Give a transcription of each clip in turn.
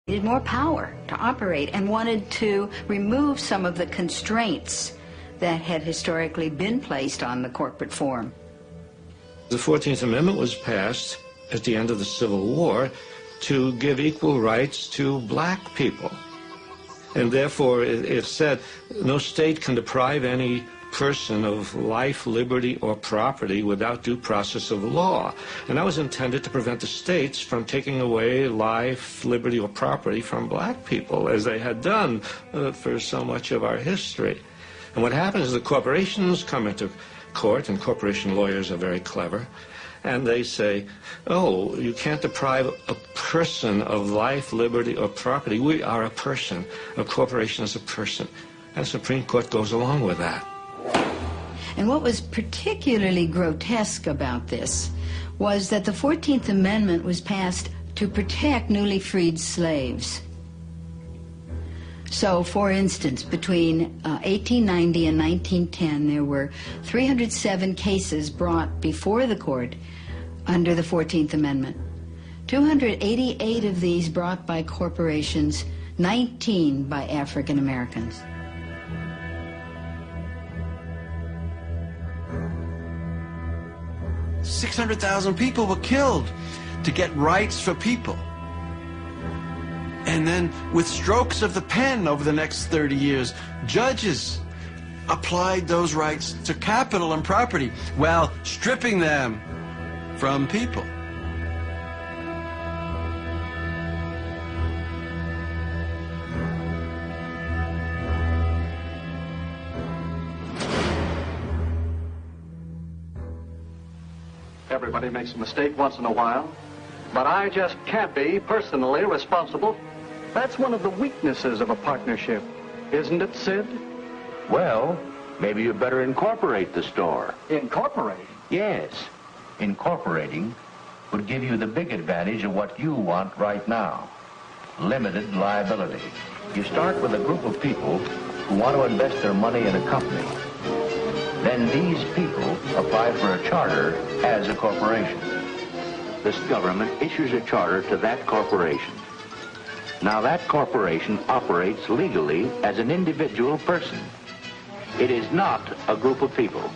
needed more power to operate and wanted to remove some of the constraints that had historically been placed on the corporate form. The 14th Amendment was passed at the end of the Civil War to give equal rights to black people. And therefore it said no state can deprive any person of life, liberty, or property without due process of law. And that was intended to prevent the states from taking away life, liberty, or property from black people, as they had done for so much of our history. And what happens is the corporations come into court, and corporation lawyers are very clever, and they say, oh, you can't deprive a person of life, liberty, or property. We are a person. A corporation is a person. And the Supreme Court goes along with that. And what was particularly grotesque about this was that the 14th Amendment was passed to protect newly freed slaves. So, for instance, between 1890 and 1910, there were 307 cases brought before the court under the 14th Amendment. 288 of these brought by corporations, 19 by African Americans. $600,000 people were killed to get rights for people. And then, with strokes of the pen over the next 30 years, judges applied those rights to capital and property while stripping them from people. Everybody makes a mistake once in a while, but I just can't be personally responsible. That's one of the weaknesses of a partnership, isn't it, Sid? Well, maybe you better incorporate the store. Incorporate? Yes. Incorporating would give you the big advantage of what you want right now. Limited liability. You start with a group of people who want to invest their money in a company. Then these people apply for a charter as a corporation. This government issues a charter to that corporation. Now that corporation operates legally as an individual person. It is not a group of people.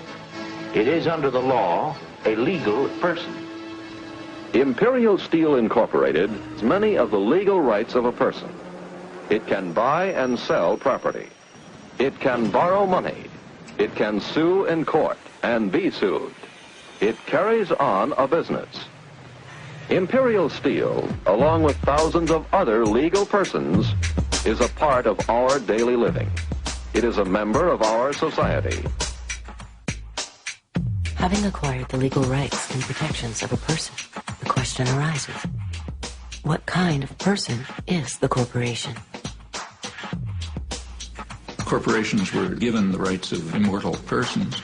It is under the law a legal person. Imperial Steel Incorporated has many of the legal rights of a person. It can buy and sell property. It can borrow money. It can sue in court and be sued. It carries on a business. Imperial Steel, along with thousands of other legal persons, is a part of our daily living. It is a member of our society. Having acquired the legal rights and protections of a person, the question arises, what kind of person is the corporation? Corporations were given the rights of immortal persons,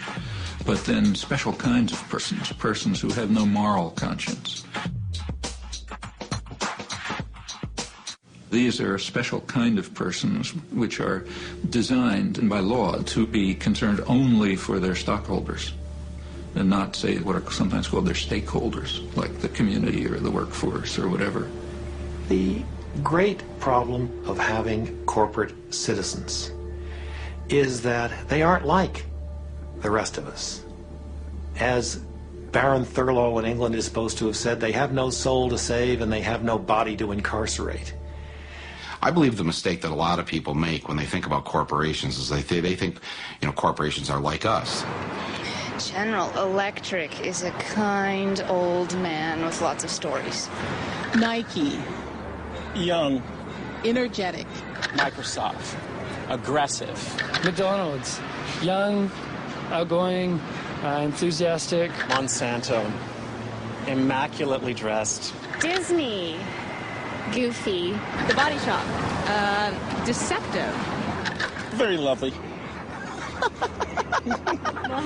but then special kinds of persons, persons who have no moral conscience. These are a special kind of persons which are designed and by law to be concerned only for their stockholders and not, say, what are sometimes called their stakeholders, like the community or the workforce or whatever. The great problem of having corporate citizens is that they aren't like the rest of us. As Baron Thurlow in England is supposed to have said, they have no soul to save and they have no body to incarcerate. I believe the mistake that a lot of people make when they think about corporations is they think, corporations are like us. General Electric is a kind old man with lots of stories. Nike, young, energetic. Microsoft, aggressive. McDonald's, young, outgoing, enthusiastic. Monsanto, immaculately dressed. Disney, goofy. The Body Shop, deceptive. Very lovely.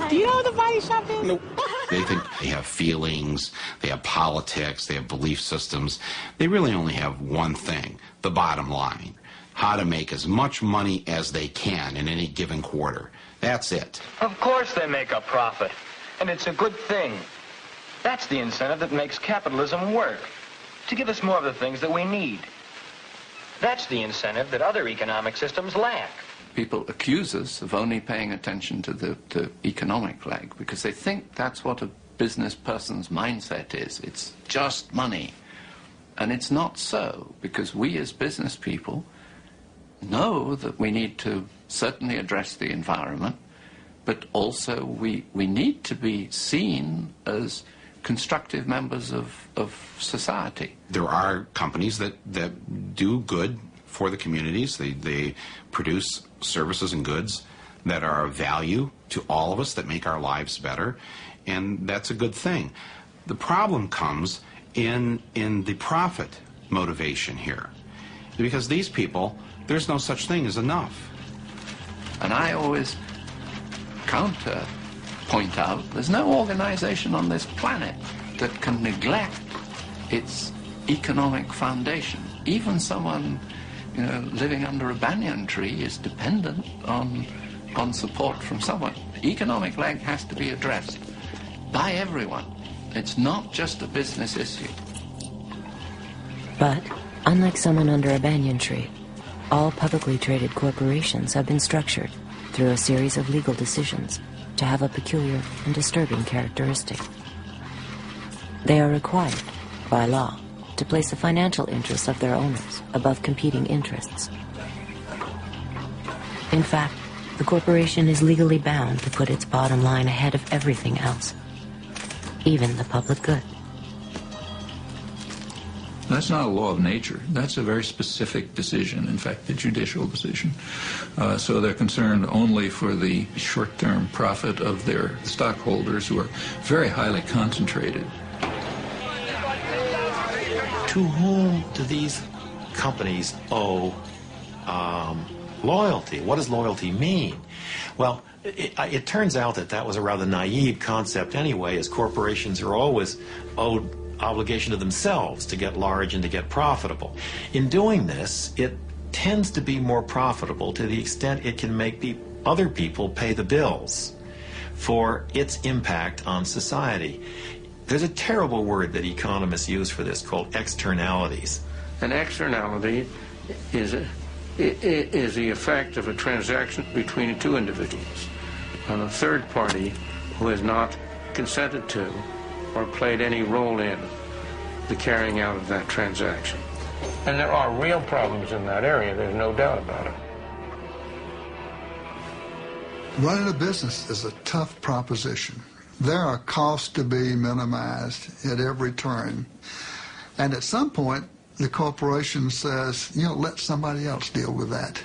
Do you know what the Body Shop is? Nope. They think they have feelings, they have politics, they have belief systems. They really only have one thing, the bottom line. How to make as much money as they can in any given quarter. That's it. Of course they make a profit, and it's a good thing. That's the incentive that makes capitalism work, to give us more of the things that we need. That's the incentive that other economic systems lack. People accuse us of only paying attention to the economic leg because they think that's what a business person's mindset is. It's just money. And it's not so, because we as business people know that we need to certainly address the environment, but also we need to be seen as constructive members of society. There are companies that do good for the communities. They produce services and goods that are of value to all of us, that make our lives better, and that's a good thing. The problem comes in the profit motivation here, because these people, there's no such thing as enough. And I always point out there's no organization on this planet that can neglect its economic foundation. Even someone, living under a banyan tree is dependent on support from someone. The economic leg has to be addressed by everyone. It's not just a business issue. But, unlike someone under a banyan tree, all publicly traded corporations have been structured through a series of legal decisions to have a peculiar and disturbing characteristic. They are required, by law, to place the financial interests of their owners above competing interests. In fact, the corporation is legally bound to put its bottom line ahead of everything else, even the public good. That's not a law of nature. That's a very specific decision, in fact, a judicial decision. So they're concerned only for the short-term profit of their stockholders, who are very highly concentrated. To whom do these companies owe loyalty? What does loyalty mean? Well, it turns out that was a rather naive concept anyway, as corporations are always owed obligation to themselves to get large and to get profitable. In doing this, it tends to be more profitable to the extent it can make other people pay the bills for its impact on society. There's a terrible word that economists use for this called externalities. An externality is the effect of a transaction between two individuals on a third party who has not consented to or played any role in the carrying out of that transaction. And there are real problems in that area, there's no doubt about it. Running a business is a tough proposition. There are costs to be minimized at every turn. And at some point, the corporation says, let somebody else deal with that.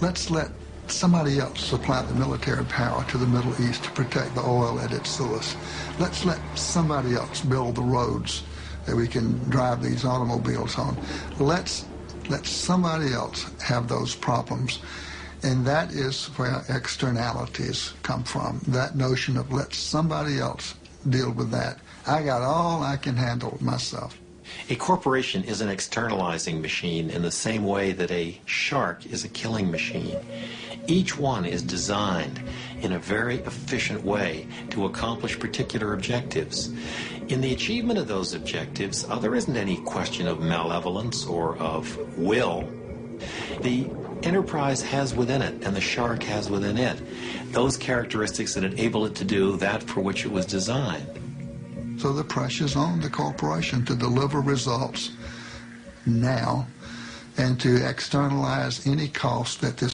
Let's let somebody else supply the military power to the Middle East to protect the oil at its source. Let's let somebody else build the roads that we can drive these automobiles on. Let's let somebody else have those problems. And that is where externalities come from, that notion of let somebody else deal with that. I got all I can handle myself. A corporation is an externalizing machine in the same way that a shark is a killing machine. Each one is designed in a very efficient way to accomplish particular objectives. In the achievement of those objectives, there isn't any question of malevolence or of will. The enterprise has within it, and the shark has within it, those characteristics that enable it to do that for which it was designed. So the pressure's on the corporation to deliver results now and to externalize any cost that this